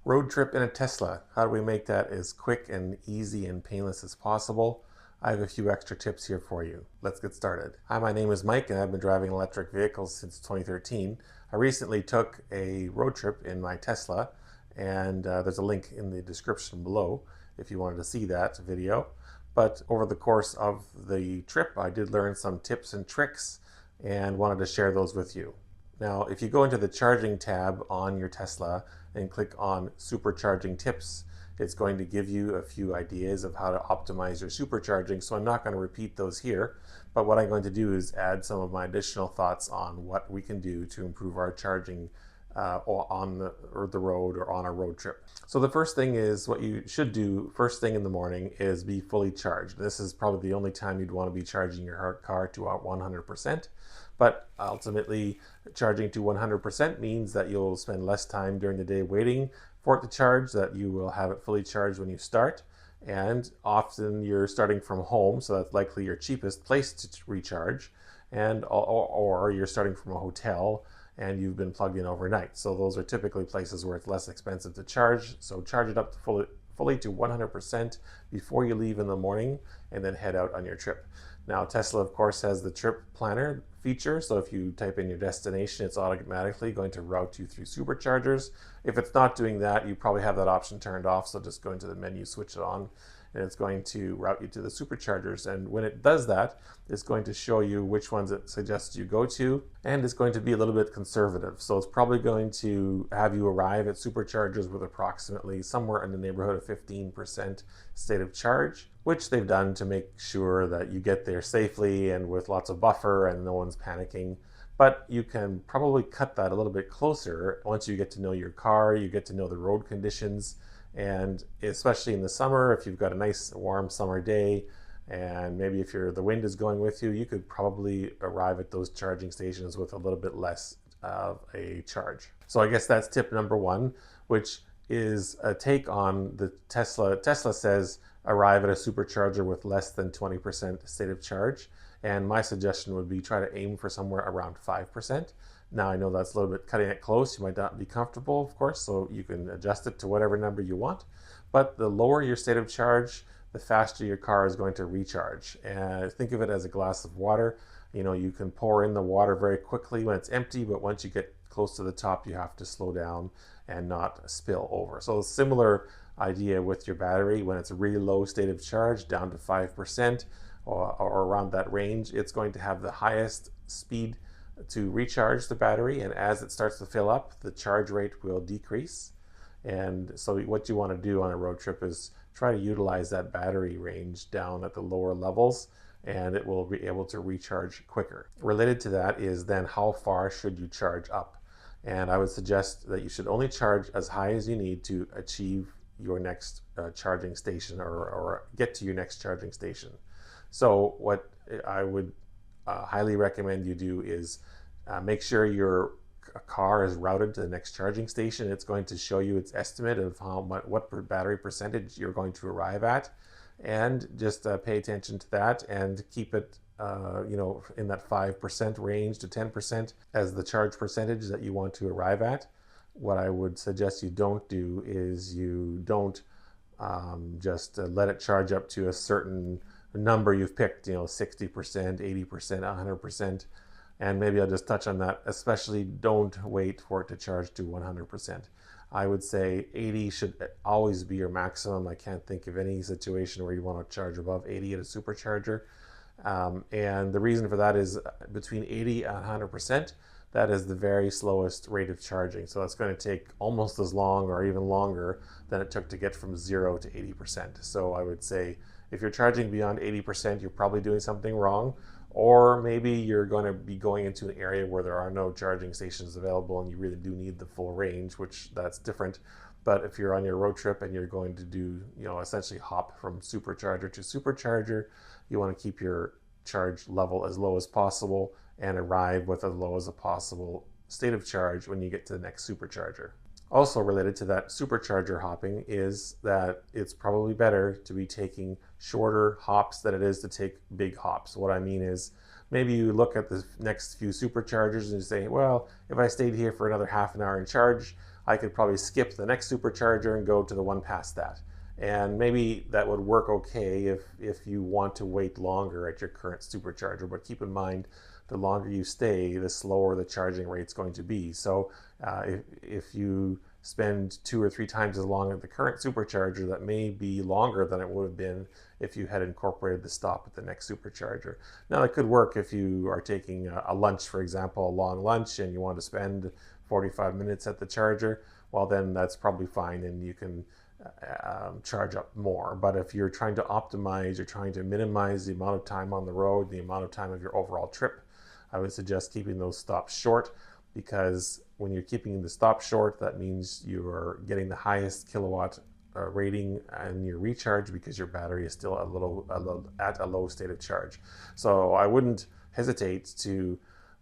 Road trip in a Tesla. How do we make that as quick and easy and painless as possible? I have a few extra tips here for you. Let's get started. Hi, my name is Mike and I've been driving electric vehicles since 2013. I recently took a road trip in my Tesla and there's a link in the description below if you wanted to see that video. But over the course of the trip, I did learn some tips and tricks and wanted to share those with you. Now, if you go into the charging tab on your Tesla and click on Supercharging Tips, it's going to give you a few ideas of how to optimize your supercharging. So I'm not going to repeat those here, but what I'm going to do is add some of my additional thoughts on what we can do to improve our charging on the road or on a road trip. So the first thing is what you should do first thing in the morning is be fully charged. This is probably the only time you'd want to be charging your car to 100%. But ultimately, charging to 100% means that you'll spend less time during the day waiting for it to charge, that you will have it fully charged when you start. And often you're starting from home, so that's likely your cheapest place to recharge. Or you're starting from a hotel and you've been plugged in overnight. So those are typically places where it's less expensive to charge. So charge it up to fully to 100% before you leave in the morning and then head out on your trip. Now, Tesla, of course, has the trip planner feature. So if you type in your destination, it's automatically going to route you through superchargers. If it's not doing that, you probably have that option turned off. So just go into the menu, switch it on, and it's going to route you to the superchargers. And when it does that, it's going to show you which ones it suggests you go to, and it's going to be a little bit conservative. So it's probably going to have you arrive at superchargers with approximately somewhere in the neighborhood of 15% state of charge, which they've done to make sure that you get there safely and with lots of buffer and no one's panicking. But you can probably cut that a little bit closer once you get to know your car, you get to know the road conditions, and especially in the summer, if you've got a nice warm summer day, and maybe if the wind is going with you, you could probably arrive at those charging stations with a little bit less of a charge. So I guess that's tip number one, which is a take on the Tesla. Tesla says arrive at a supercharger with less than 20% state of charge. And my suggestion would be try to aim for somewhere around 5%. Now, I know that's a little bit cutting it close. You might not be comfortable, of course, so you can adjust it to whatever number you want. But the lower your state of charge, the faster your car is going to recharge. And think of it as a glass of water. You know, you can pour in the water very quickly when it's empty, but once you get close to the top, you have to slow down and not spill over. So a similar idea with your battery. When it's a really low state of charge, down to 5%, or around that range, it's going to have the highest speed to recharge the battery, and as it starts to fill up, the charge rate will decrease. And so what you want to do on a road trip is try to utilize that battery range down at the lower levels, and it will be able to recharge quicker. Related to that is then how far should you charge up? And I would suggest that you should only charge as high as you need to achieve your next charging station or get to your next charging station. So what I would highly recommend you do is make sure your car is routed to the next charging station. It's going to show you its estimate of what battery percentage you're going to arrive at, and just pay attention to that and keep it in that 5% range to 10% as the charge percentage that you want to arrive at. What I would suggest you don't do is you don't just let it charge up to a certain number you've picked, 60%, 80%, 100%. And maybe I'll just touch on that. Especially don't wait for it to charge to 100%. I would say 80 should always be your maximum. I can't think of any situation where you want to charge above 80 at a supercharger. And the reason for that is between 80 and 100%, that is the very slowest rate of charging. So it's going to take almost as long or even longer than it took to get from 0 to 80%. So I would say if you're charging beyond 80%, you're probably doing something wrong, or maybe you're going to be going into an area where there are no charging stations available and you really do need the full range, which that's different. But if you're on your road trip and you're going to do, essentially hop from supercharger to supercharger, you want to keep your charge level as low as possible and arrive with as low as a possible state of charge when you get to the next supercharger. Also related to that supercharger hopping is that it's probably better to be taking shorter hops than it is to take big hops. What I mean is maybe you look at the next few superchargers and you say, well, if I stayed here for another half an hour in charge, I could probably skip the next supercharger and go to the one past that. And maybe that would work okay if you want to wait longer at your current supercharger, but keep in mind the longer you stay, the slower the charging rate's going to be. So if you spend 2 or 3 times as long at the current supercharger, that may be longer than it would have been if you had incorporated the stop at the next supercharger. Now, it could work if you are taking a lunch, for example, a long lunch, and you want to spend 45 minutes at the charger. Well, then that's probably fine, and you can charge up more. But if you're trying to optimize, you're trying to minimize the amount of time on the road, the amount of time of your overall trip, I would suggest keeping those stops short, because when you're keeping the stop short, that means you're getting the highest kilowatt rating in your recharge because your battery is still at a low state of charge. So I wouldn't hesitate to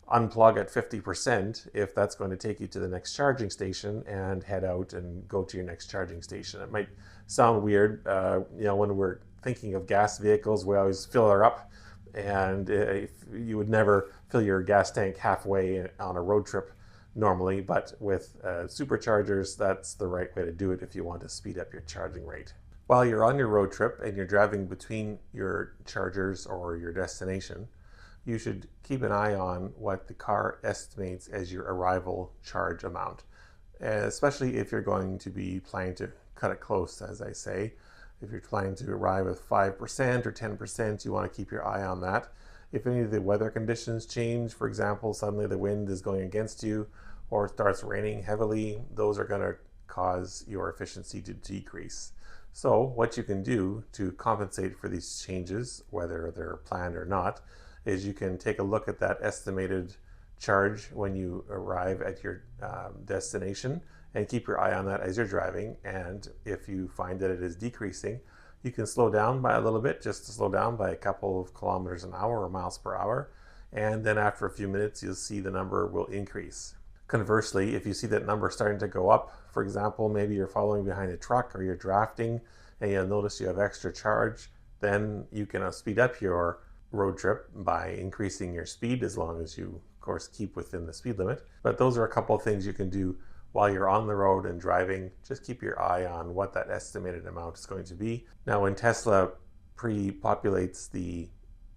unplug at 50% if that's going to take you to the next charging station, and head out and go to your next charging station. It might sound weird, when we're thinking of gas vehicles, we always fill her up, and if you would never fill your gas tank halfway on a road trip normally, but with superchargers, that's the right way to do it if you want to speed up your charging rate. While you're on your road trip and you're driving between your chargers or your destination, you should keep an eye on what the car estimates as your arrival charge amount, especially if you're going to be planning to cut it close, as I say. If you're planning to arrive with 5% or 10%, you want to keep your eye on that. If any of the weather conditions change, for example, suddenly the wind is going against you or it starts raining heavily, those are going to cause your efficiency to decrease. So what you can do to compensate for these changes, whether they're planned or not, is you can take a look at that estimated charge when you arrive at your destination, and keep your eye on that as you're driving. And if you find that it is decreasing, you can slow down by a little bit, just to slow down by a couple of kilometers an hour or miles per hour. And then after a few minutes, you'll see the number will increase. Conversely, if you see that number starting to go up, for example, maybe you're following behind a truck or you're drafting and you'll notice you have extra charge, then you can speed up your road trip by increasing your speed, as long as you, of course, keep within the speed limit. But those are a couple of things you can do while you're on the road and driving. Just keep your eye on what that estimated amount is going to be. Now, when Tesla pre-populates the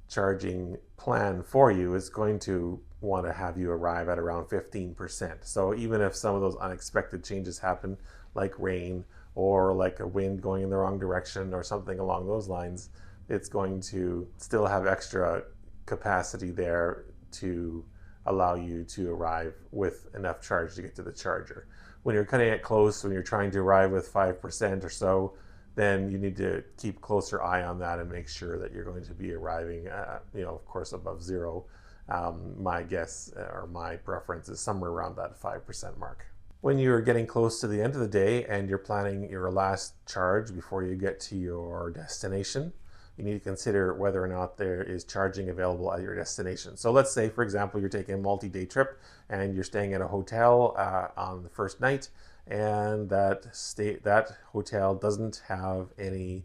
charging plan for you, it's going to want to have you arrive at around 15%. So even if some of those unexpected changes happen, like rain or like a wind going in the wrong direction or something along those lines, it's going to still have extra capacity there to allow you to arrive with enough charge to get to the charger. When you're cutting it close, when you're trying to arrive with 5% or so, then you need to keep closer eye on that and make sure that you're going to be arriving, of course, above zero. My guess or my preference is somewhere around that 5% mark. When you're getting close to the end of the day and you're planning your last charge before you get to your destination, you need to consider whether or not there is charging available at your destination. So let's say, for example, you're taking a multi-day trip and you're staying at a hotel on the first night, and that hotel doesn't have any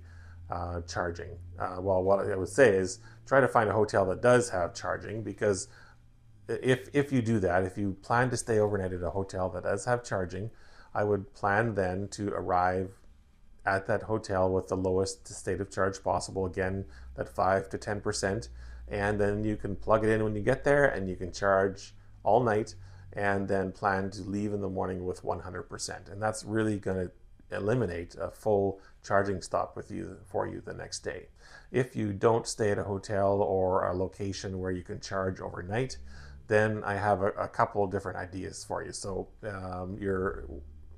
charging. Well, what I would say is try to find a hotel that does have charging, because if you do that, if you plan to stay overnight at a hotel that does have charging, I would plan then to arrive at that hotel with the lowest state of charge possible, again, that 5 to 10%, and then you can plug it in when you get there and you can charge all night, and then plan to leave in the morning with 100%. And that's really going to eliminate a full charging stop for you the next day. If you don't stay at a hotel or a location where you can charge overnight, then I have a couple of different ideas for you. So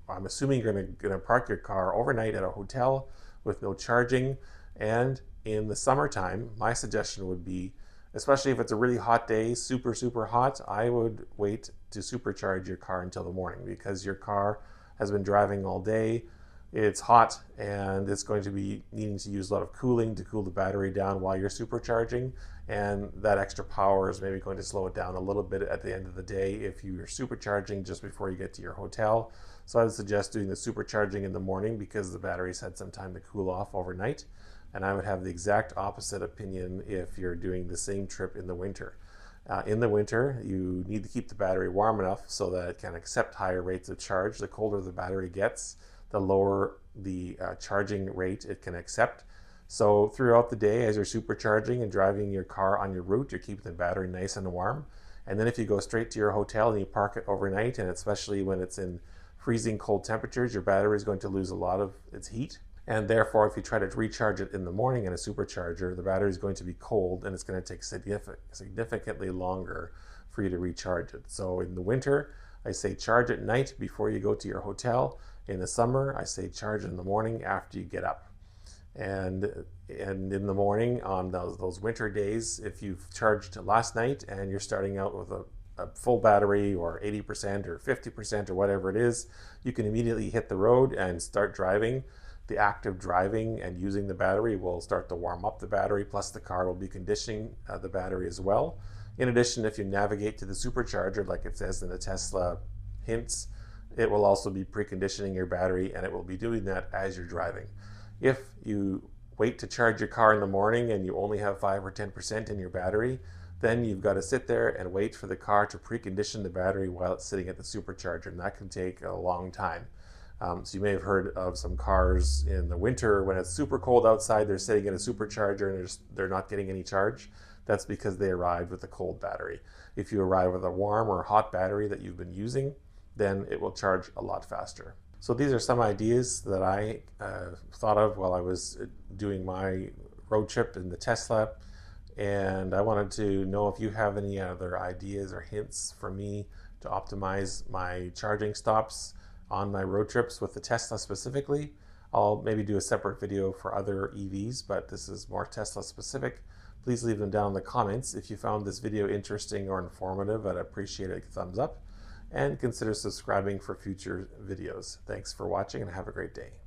I'm assuming you're going to park your car overnight at a hotel with no charging. And in the summertime, my suggestion would be, especially if it's a really hot day, super, super hot, I would wait to supercharge your car until the morning, because your car has been driving all day. It's hot and it's going to be needing to use a lot of cooling to cool the battery down while you're supercharging. And that extra power is maybe going to slow it down a little bit at the end of the day if you're supercharging just before you get to your hotel. So I would suggest doing the supercharging in the morning, because the batteries had some time to cool off overnight. And I would have the exact opposite opinion if you're doing the same trip in the winter. In the winter, you need to keep the battery warm enough so that it can accept higher rates of charge. The colder the battery gets, the lower the charging rate it can accept. So throughout the day, as you're supercharging and driving your car on your route, you're keeping the battery nice and warm. And then if you go straight to your hotel and you park it overnight, and especially when it's in freezing cold temperatures, your battery is going to lose a lot of its heat. And therefore, if you try to recharge it in the morning in a supercharger, the battery is going to be cold and it's going to take significantly longer for you to recharge it. So in the winter, I say charge at night before you go to your hotel. In the summer, I say charge in the morning after you get up. And in the morning on those winter days, if you've charged last night and you're starting out with a full battery or 80% or 50% or whatever it is, you can immediately hit the road and start driving. The act of driving and using the battery will start to warm up the battery, plus the car will be conditioning the battery as well. In addition, if you navigate to the supercharger, like it says in the Tesla hints, it will also be preconditioning your battery, and it will be doing that as you're driving. If you wait to charge your car in the morning and you only have 5 or 10% in your battery, then you've got to sit there and wait for the car to precondition the battery while it's sitting at the supercharger, and that can take a long time. So you may have heard of some cars in the winter when it's super cold outside, they're sitting in a supercharger and they're not getting any charge. That's because they arrived with a cold battery. If you arrive with a warm or hot battery that you've been using, then it will charge a lot faster. So these are some ideas that I thought of while I was doing my road trip in the Tesla. And I wanted to know if you have any other ideas or hints for me to optimize my charging stops on my road trips with the Tesla specifically. I'll maybe do a separate video for other EVs, but this is more Tesla specific. Please leave them down in the comments. If you found this video interesting or informative, I'd appreciate a thumbs up, and consider subscribing for future videos. Thanks for watching and have a great day.